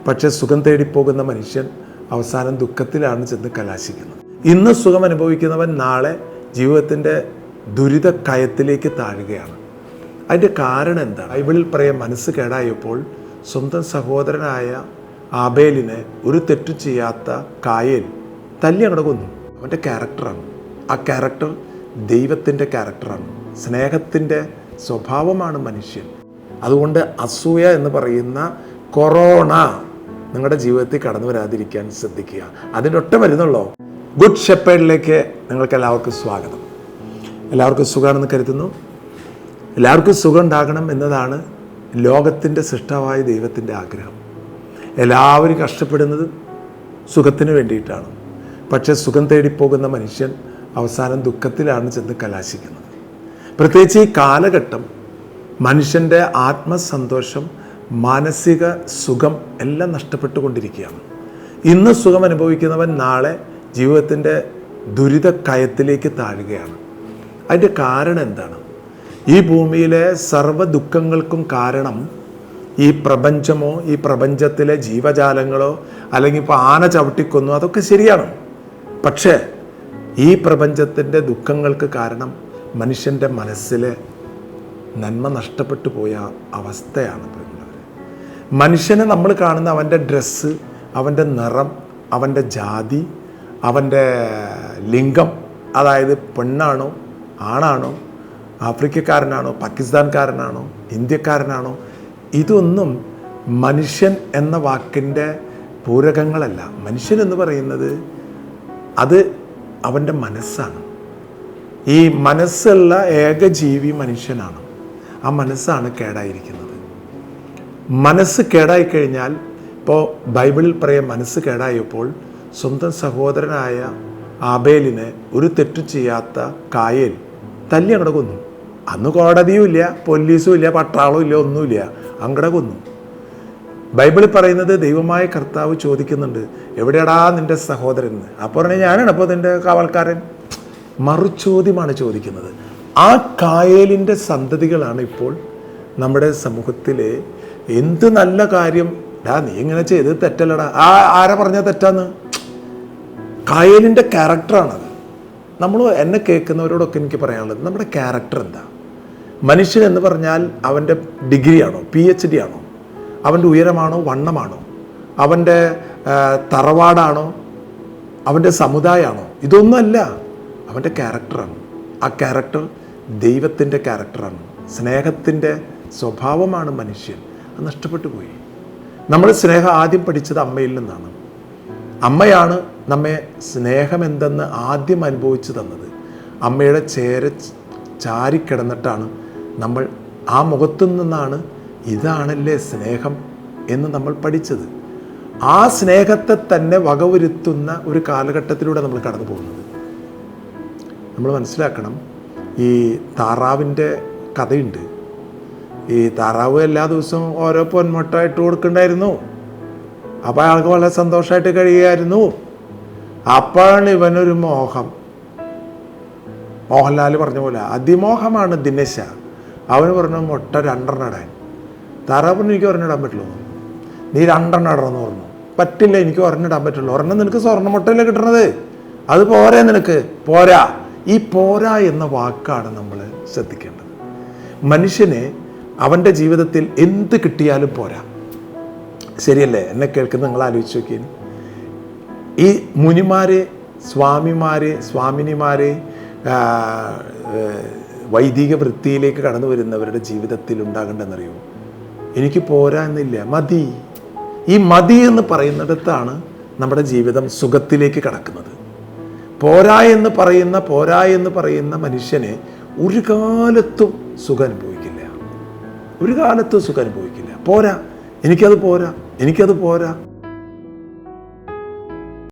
പക്ഷെ സുഖം തേടിപ്പോകുന്ന മനുഷ്യൻ അവസാനം ദുഃഖത്തിലാണ് ചെന്ന് കലാശിക്കുന്നത്. ഇന്ന് സുഖം അനുഭവിക്കുന്നവൻ നാളെ ജീവിതത്തിൻ്റെ ദുരിത കയത്തിലേക്ക് താഴുകയാണ്. അതിൻ്റെ കാരണം എന്താണ്? ബൈബിളിൽ പറയാം, മനസ്സ് കേടായപ്പോൾ സ്വന്തം സഹോദരനായ ആബേലിനെ ഒരു തെറ്റു ചെയ്യാത്ത കായേൽ തല്ലി അങ്ങോട്ട് കൊന്നു. അവൻ്റെ ക്യാരക്ടറാണ്. ആ ക്യാരക്ടർ ദൈവത്തിൻ്റെ ക്യാരക്ടറാണ്. സ്നേഹത്തിൻ്റെ സ്വഭാവമാണ് മനുഷ്യൻ. അതുകൊണ്ട് അസൂയ എന്ന് പറയുന്ന കൊറോണ നിങ്ങളുടെ ജീവിതത്തിൽ കടന്നു വരാതിരിക്കാൻ ശ്രദ്ധിക്കുക. അതിൻ്റെ ഒറ്റ വരുന്നുള്ളൂ. ഗുഡ് ഷെപ്പേർഡിലേക്ക് നിങ്ങൾക്ക് എല്ലാവർക്കും സ്വാഗതം. എല്ലാവർക്കും സുഖമാണെന്ന് കരുതുന്നു. എല്ലാവർക്കും സുഖം ഉണ്ടാകണം എന്നതാണ് ലോകത്തിൻ്റെ സൃഷ്ടാവായ ദൈവത്തിൻ്റെ ആഗ്രഹം. എല്ലാവരും കഷ്ടപ്പെടുന്നത് സുഖത്തിന് വേണ്ടിയിട്ടാണ്. പക്ഷേ സുഖം തേടിപ്പോകുന്ന മനുഷ്യൻ അവസാനം ദുഃഖത്തിലാണ് ചെന്ന് കലാശിക്കുന്നത്. പ്രത്യേകിച്ച് ഈ കാലഘട്ടം മനുഷ്യൻ്റെ ആത്മസന്തോഷം, മാനസിക സുഖം എല്ലാം നഷ്ടപ്പെട്ടുകൊണ്ടിരിക്കുകയാണ്. ഇന്ന് സുഖം അനുഭവിക്കുന്നവൻ നാളെ ജീവിതത്തിൻ്റെ ദുരിത കയത്തിലേക്ക് താഴുകയാണ്. അതിൻ്റെ കാരണം എന്താണ്? ഈ ഭൂമിയിലെ സർവ്വ ദുഃഖങ്ങൾക്കും കാരണം ഈ പ്രപഞ്ചമോ ഈ പ്രപഞ്ചത്തിലെ ജീവജാലങ്ങളോ അല്ലെങ്കിൽ ഇപ്പോൾ ആന ചവിട്ടിക്കൊന്നു, അതൊക്കെ ശരിയാണ്. പക്ഷേ ഈ പ്രപഞ്ചത്തിൻ്റെ ദുഃഖങ്ങൾക്ക് കാരണം മനുഷ്യൻ്റെ മനസ്സിലെ നന്മ നഷ്ടപ്പെട്ടു പോയ അവസ്ഥയാണ്. മനുഷ്യനെ നമ്മൾ കാണുന്ന അവൻ്റെ ഡ്രസ്സ്, അവൻ്റെ നിറം, അവൻ്റെ ജാതി, അവൻ്റെ ലിംഗം, അതായത് പെണ്ണാണോ ആണാണോ, ആഫ്രിക്കക്കാരനാണോ പാകിസ്ഥാൻകാരനാണോ ഇന്ത്യക്കാരനാണോ, ഇതൊന്നും മനുഷ്യൻ എന്ന വാക്കിൻ്റെ പൂരകങ്ങളല്ല. മനുഷ്യൻ എന്ന് പറയുന്നത് അത് അവൻ്റെ മനസ്സാണ്. ഈ മനസ്സുള്ള ഏകജീവി മനുഷ്യനാണ്. ആ മനസ്സാണ് കേടായിരിക്കുന്നത്. മനസ്സ് കേടായിക്കഴിഞ്ഞാൽ, ഇപ്പോൾ ബൈബിളിൽ പറയാം, മനസ്സ് കേടായപ്പോൾ സ്വന്തം സഹോദരനായ ആബേലിനെ ഒരു തെറ്റു ചെയ്യാത്ത കായേൽ തല്ലി അങ്ങോട്ട് കൊന്നു. അന്ന് കോടതിയും ഇല്ല, പോലീസും ഇല്ല, പട്ടാളവും ഇല്ല, ഒന്നുമില്ല, അങ്ങോട്ട് കൊന്നു. ബൈബിളിൽ പറയുന്നത് ദൈവമായ കർത്താവ് ചോദിക്കുന്നുണ്ട്, എവിടെയാടാ നിൻ്റെ സഹോദരൻ? അപ്പോൾ പറഞ്ഞാൽ ഞാനാണ് അപ്പോൾ നിൻ്റെ കാവൽക്കാരൻ. മറുചോദ്യമാണ് ചോദിക്കുന്നത്. ആ കായേലിൻ്റെ സന്തതികളാണ് ഇപ്പോൾ നമ്മുടെ സമൂഹത്തിലെ എന്ത് നല്ല കാര്യം, നീ ഇങ്ങനെ ചെയ്ത് തെറ്റല്ലടാ, ആരാ പറഞ്ഞാൽ തെറ്റാന്ന്? കായേലിൻ്റെ ക്യാരക്ടറാണത്. എന്നെ കേൾക്കുന്നവരോടൊക്കെ എനിക്ക് പറയാനുള്ളത്, നമ്മുടെ ക്യാരക്ടർ എന്താ? മനുഷ്യൻ എന്ന് പറഞ്ഞാൽ അവൻ്റെ ഡിഗ്രിയാണോ, PhD ആണോ, അവൻ്റെ ഉയരമാണോ, വണ്ണമാണോ, അവൻ്റെ തറവാടാണോ, അവൻ്റെ സമുദായമാണോ? ഇതൊന്നുമല്ല, അവൻ്റെ ക്യാരക്ടറാണ്. ആ ക്യാരക്ടർ ദൈവത്തിൻ്റെ ക്യാരക്ടറാണ്. സ്നേഹത്തിൻ്റെ സ്വഭാവമാണ് മനുഷ്യൻ. അത് നഷ്ടപ്പെട്ടു പോയി. നമ്മൾ സ്നേഹം ആദ്യം പഠിച്ചത് അമ്മയിൽ നിന്നാണ്. അമ്മയാണ് നമ്മെ സ്നേഹമെന്തെന്ന് ആദ്യം അനുഭവിച്ചു തന്നത്. അമ്മയുടെ ചേര ചാരിക്കിടന്നിട്ടാണ് നമ്മൾ ആ മുഖത്തു നിന്നാണ് ഇതാണല്ലേ സ്നേഹം എന്ന് നമ്മൾ പഠിച്ചത്. ആ സ്നേഹത്തെ തന്നെ വകവരുത്തുന്ന ഒരു കാലഘട്ടത്തിലൂടെ നമ്മൾ കടന്നു പോകുന്നത്. നമ്മൾ മനസ്സിലാക്കണം, ഈ താറാവിൻ്റെ കഥയുണ്ട്. ഈ താറാവ് എല്ലാ ദിവസവും ഓരോ പൊന്മുട്ട ഇട്ട് കൊടുക്കണ്ടായിരുന്നു. അപ്പോൾ അയാൾക്ക് വളരെ സന്തോഷമായിട്ട് കഴിയുമായിരുന്നു. അപ്പോഴാണ് ഇവനൊരു മോഹം. മോഹൻലാൽ പറഞ്ഞ പോലെ അതിമോഹമാണ് ദിനേശ. അവന് പറഞ്ഞു മുട്ട 2 ഇടാൻ. താറാവ് പറഞ്ഞു, എനിക്ക് 1 ഇടാൻ പറ്റുള്ളൂ. നീ 2 ഇടണമെന്ന് പറഞ്ഞു. പറ്റില്ല, എനിക്ക് 1 ഇടാൻ പറ്റുള്ളൂ. 1 നിനക്ക് സ്വർണ്ണ മുട്ടയല്ലേ കിട്ടണത്, അത് പോരാ, നിനക്ക് പോരാ. ഈ പോരാ എന്ന വാക്കാണ് നമ്മൾ ശ്രദ്ധിക്കേണ്ടത്. മനുഷ്യനെ അവൻ്റെ ജീവിതത്തിൽ എന്ത് കിട്ടിയാലും പോരാ. ശരിയല്ലേ? എന്നെ കേൾക്കുന്ന നിങ്ങൾ ആലോചിച്ച് നോക്കിയാൽ, ഈ മുനിമാരെ, സ്വാമിനിമാരെ, വൈദിക വൃത്തിയിലേക്ക് കടന്നു വരുന്നവരുടെ ജീവിതത്തിൽ ഉണ്ടാകേണ്ടതെന്നറിയോ? എനിക്ക് പോരാ എന്നില്ല, മതി. ഈ മതി എന്ന് പറയുന്നിടത്താണ് നമ്മുടെ ജീവിതം സുഖത്തിലേക്ക് കടക്കുന്നത്. പോരാ എന്ന് പറയുന്ന മനുഷ്യനെ ഒരു കാലത്തും സുഖം അനുഭവിക്കില്ല. ഒരു കാലത്തും സുഖം അനുഭവിക്കില്ല. പോരാ, എനിക്കത് പോരാ.